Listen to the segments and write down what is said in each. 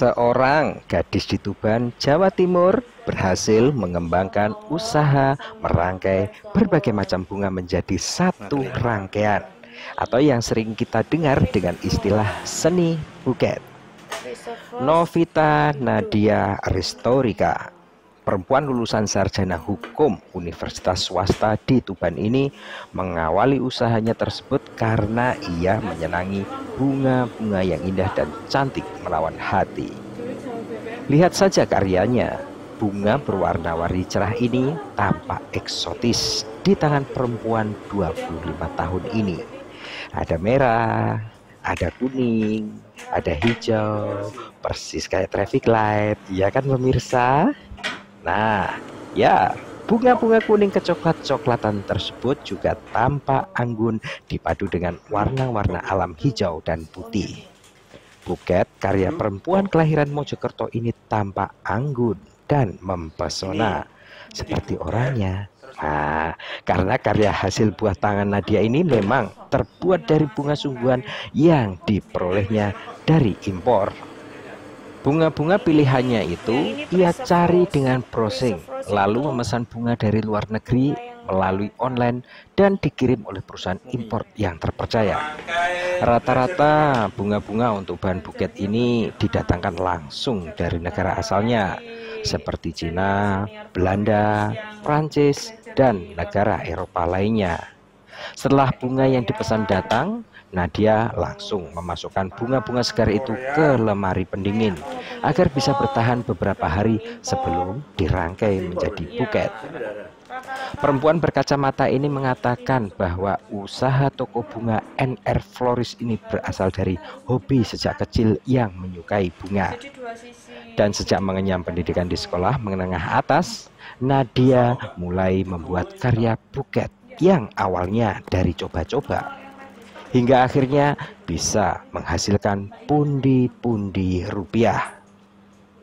Seorang gadis di Tuban, Jawa Timur berhasil mengembangkan usaha merangkai berbagai macam bunga menjadi satu rangkaian, atau yang sering kita dengar dengan istilah seni buket. Novita Nadia Ristorika, perempuan lulusan sarjana hukum Universitas swasta di Tuban ini, mengawali usahanya tersebut karena ia menyenangi bunga-bunga yang indah dan cantik melawan hati. Lihat saja karyanya, bunga berwarna-warni cerah ini tampak eksotis di tangan perempuan 25 tahun ini. Ada merah, ada kuning, ada hijau, persis kayak traffic light, ya kan pemirsa? Nah, ya, bunga-bunga kuning kecoklat-coklatan tersebut juga tampak anggun dipadu dengan warna-warna alam hijau dan putih. Buket karya perempuan kelahiran Mojokerto ini tampak anggun dan mempesona seperti orangnya. Nah, karena karya hasil buah tangan Nadia ini memang terbuat dari bunga sungguhan yang diperolehnya dari impor. Bunga-bunga pilihannya itu ia cari dengan browsing, lalu memesan bunga dari luar negeri melalui online dan dikirim oleh perusahaan impor yang terpercaya. Rata-rata bunga-bunga untuk bahan buket ini didatangkan langsung dari negara asalnya, seperti Cina, Belanda, Prancis, dan negara Eropa lainnya. Setelah bunga yang dipesan datang, Nadia langsung memasukkan bunga-bunga segar itu ke lemari pendingin agar bisa bertahan beberapa hari sebelum dirangkai menjadi buket. Perempuan berkacamata ini mengatakan bahwa usaha toko bunga NR Floris ini berasal dari hobi sejak kecil yang menyukai bunga. Dan sejak mengenyam pendidikan di sekolah menengah atas, Nadia mulai membuat karya buket yang awalnya dari coba-coba, hingga akhirnya bisa menghasilkan pundi-pundi rupiah.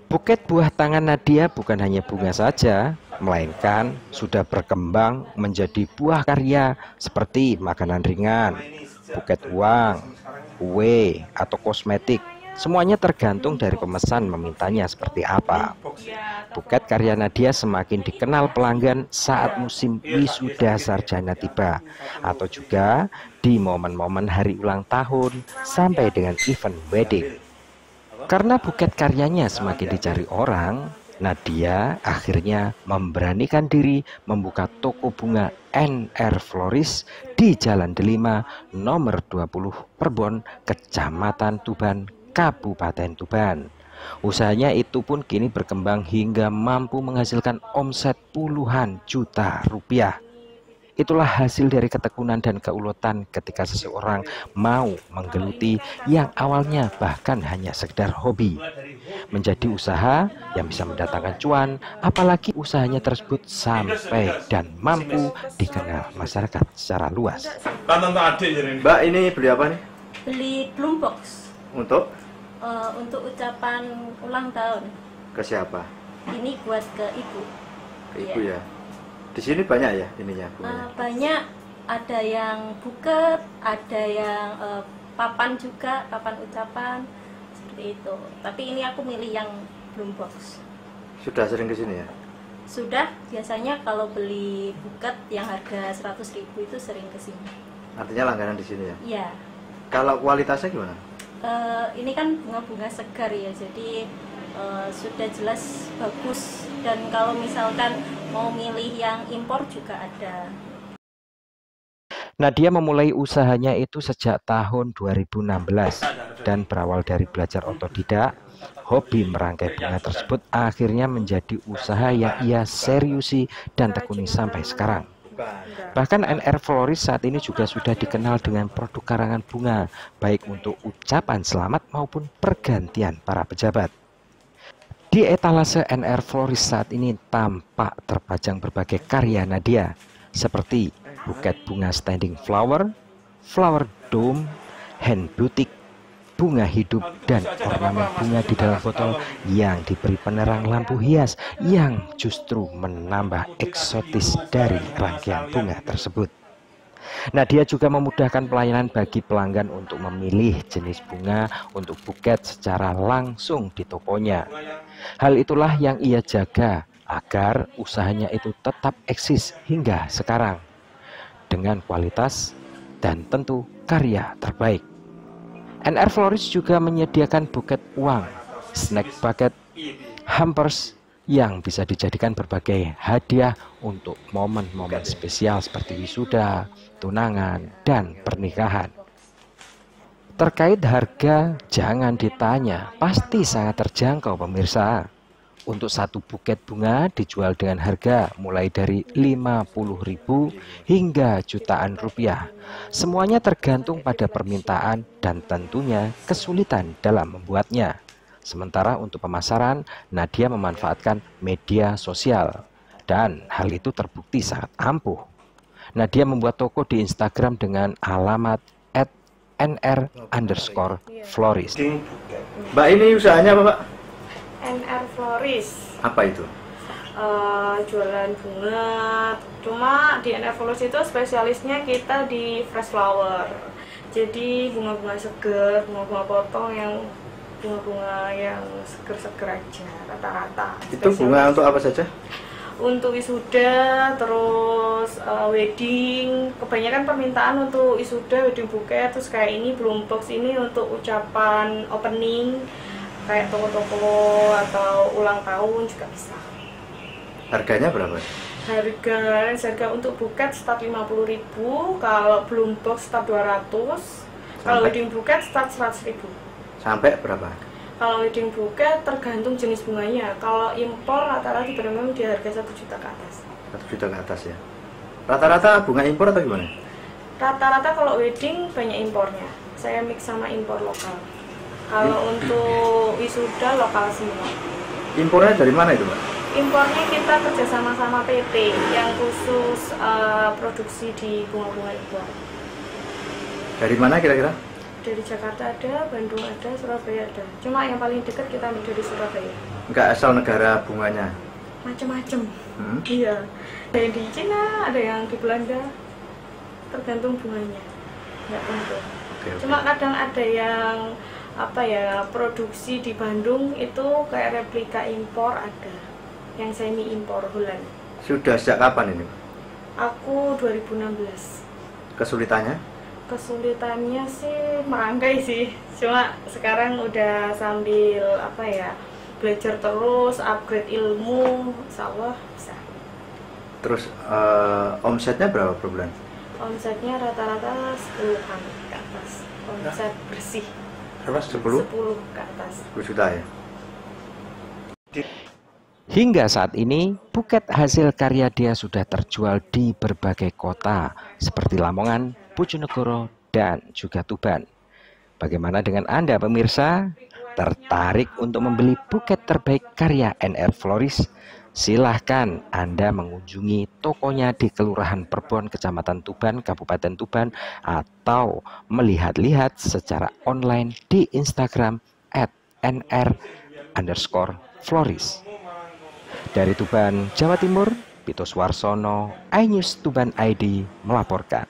Buket buah tangan Nadia bukan hanya bunga saja, melainkan sudah berkembang menjadi buah karya seperti makanan ringan, buket uang, kue, atau kosmetik. Semuanya tergantung dari pemesan memintanya seperti apa. Buket karya Nadia semakin dikenal pelanggan saat musim wisuda sarjana tiba, atau juga di momen-momen hari ulang tahun sampai dengan event wedding. Karena buket karyanya semakin dicari orang, Nadia akhirnya memberanikan diri membuka toko bunga NR Floris di Jalan Delima nomor 20 Perbon, Kecamatan Tuban, Kabupaten Tuban. Usahanya itu pun kini berkembang hingga mampu menghasilkan omset puluhan juta rupiah. Itulah hasil dari ketekunan dan keuletan ketika seseorang mau menggeluti yang awalnya bahkan hanya sekedar hobi menjadi usaha yang bisa mendatangkan cuan, apalagi usahanya tersebut sampai dan mampu dikenal masyarakat secara luas. Mbak, ini beli apa nih? Beli bloom box. Untuk? Untuk ucapan ulang tahun. Ke siapa? Ini buat ke ibu. Ke ibu ya. Di sini banyak ya ininya? Banyak, ada yang buket, ada yang papan juga, papan ucapan seperti itu. Tapi ini aku milih yang bloom box. Sudah sering ke sini ya? Sudah, biasanya kalau beli buket yang harga 100.000 itu sering ke sini. Artinya langganan di sini ya? Iya. Kalau kualitasnya gimana? Ini kan bunga-bunga segar ya, jadi sudah jelas bagus. Dan kalau misalkan mau milih yang impor juga ada. Nadia memulai usahanya itu sejak tahun 2016 dan berawal dari belajar otodidak. Hobi merangkai bunga tersebut akhirnya menjadi usaha yang ia seriusi dan tekuni sampai sekarang. Bahkan NR Floris saat ini juga sudah dikenal dengan produk karangan bunga, baik untuk ucapan selamat maupun pergantian para pejabat. Di etalase NR Floris saat ini tampak terpajang berbagai karya Nadia, seperti buket bunga standing flower, flower dome, hand boutique, bunga hidup, dan ornamen bunga di dalam botol yang diberi penerang lampu hias yang justru menambah eksotis dari rangkaian bunga tersebut. Nadia juga memudahkan pelayanan bagi pelanggan untuk memilih jenis bunga untuk buket secara langsung di tokonya. Hal itulah yang ia jaga agar usahanya itu tetap eksis hingga sekarang dengan kualitas dan tentu karya terbaik. NR Florist juga menyediakan buket uang, snack bucket, hampers yang bisa dijadikan berbagai hadiah untuk momen-momen spesial seperti wisuda, tunangan, dan pernikahan. Terkait harga, jangan ditanya, pasti sangat terjangkau pemirsa. Untuk satu buket bunga dijual dengan harga mulai dari 50.000 hingga jutaan rupiah. Semuanya tergantung pada permintaan dan tentunya kesulitan dalam membuatnya. Sementara untuk pemasaran, Nadia memanfaatkan media sosial dan hal itu terbukti sangat ampuh. Nadia membuat toko di Instagram dengan alamat @nr_florist. Mbak, ini usahanya apa, Pak? NR Florist. Apa itu? Jualan bunga. Cuma di NR Florist itu spesialisnya kita di fresh flower. Jadi bunga-bunga seger, bunga-bunga potong yang bunga-bunga yang seger-seger aja rata-rata. Itu bunga untuk apa saja? Untuk wisuda, terus wedding. Kebanyakan permintaan untuk wisuda, wedding bouquet, terus kayak ini bloom box ini untuk ucapan opening, kayak toko-toko atau ulang tahun juga bisa. Harganya berapa? Harga untuk buket start 50.000, kalau bloom box start 200, kalau wedding bouquet start 100.000. Sampai berapa? Kalau wedding bouquet tergantung jenis bunganya. Kalau impor rata-rata memang di harga 1 juta ke atas. 1 juta ke atas ya. Rata-rata bunga impor atau gimana? Rata-rata kalau wedding banyak impornya. Saya mix sama impor lokal. Kalau untuk wisuda lokal semua. Impornya dari mana itu, Mbak? Impornya kita kerja sama PT yang khusus produksi di bunga-bunga impor. Dari mana kira-kira? Dari Jakarta ada, Bandung ada, Surabaya ada. Cuma yang paling dekat kita ambil dari Surabaya. Enggak asal negara bunganya? Macam-macam. Iya. Ada yang di Cina, ada yang di Belanda. Tergantung bunganya. Nggak tentu. Oke. Cuma kadang ada yang produksi di Bandung itu kayak replika impor ada, yang semi impor Holland. Sudah sejak kapan ini? Aku 2016. Kesulitannya? Kesulitannya sih merangkai sih, cuma sekarang udah sambil belajar terus, upgrade ilmu, insya Allah bisa. Terus omsetnya berapa per bulan? Omsetnya rata-rata 10-an ke atas, omset bersih. Berapa? 10? 10 ke atas. 10 juta ya? Hingga saat ini, buket hasil karya dia sudah terjual di berbagai kota seperti Lamongan, Bojonegoro, dan juga Tuban. Bagaimana dengan Anda pemirsa? Tertarik untuk membeli buket terbaik karya NR Florist? Silahkan Anda mengunjungi tokonya di Kelurahan Perbon, Kecamatan Tuban, Kabupaten Tuban, atau melihat-lihat secara online di Instagram @nr_florist. Dari Tuban, Jawa Timur, Pito Swarsono, iNews Tuban ID melaporkan.